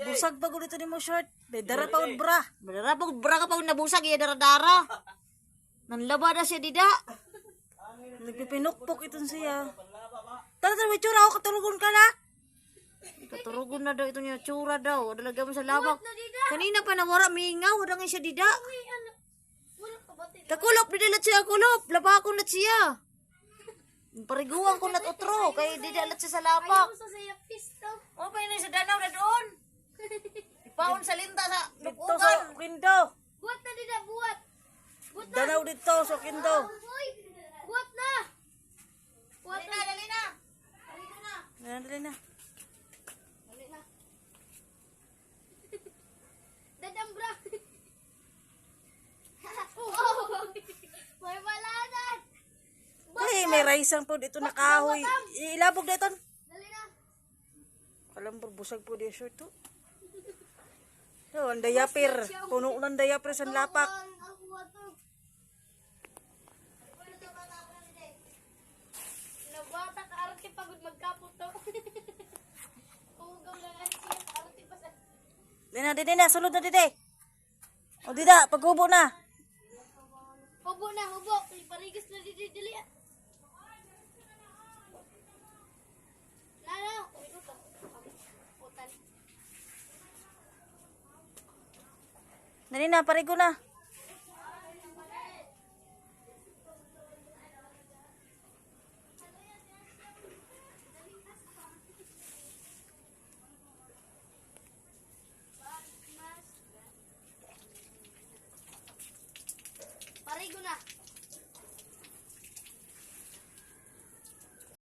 Busag pa dito ni mo short. Dara pa og bra. Dara pa bra ka pa nabusag iya dara-dara. Nanlaba na siya dida. Nagpipinukpok itong siya. Tara, may tsura ako, katurugon ka na. Katurugon na daw ito niya, tsura daw. Dalaga mo sa labak. Kanina pa nawara, mingaw. Wala nga siya dida. Takulop, didalat siya, kulop. Labakon na siya. Pariguan ko na't otro. Kaya didalat siya sa labak. O, pa yun sa danaw na doon. Ipaon sa linta sa Dito lukukan. sa kindo. Buat na dida, buat. Danaw dito sa kindo. Buat na. Buat na. Dali na. Dali na. Dadang bra. Oh, may baladan. Ay, may raisang po dito na kahoy. Ilabog dito. Dali na. Kalambor, busag po di short to. So, ang dayapir. Puno ng dayapir sa lapak. Ang water. Nabata ka arati pagod magkapot to. Ugaw lang siya arati pa sa. Dina, na, sulod na dide. O dida, paghubo na. Hubo na, hubo. Parigis na dili. Lalo. Dali na, parigo na.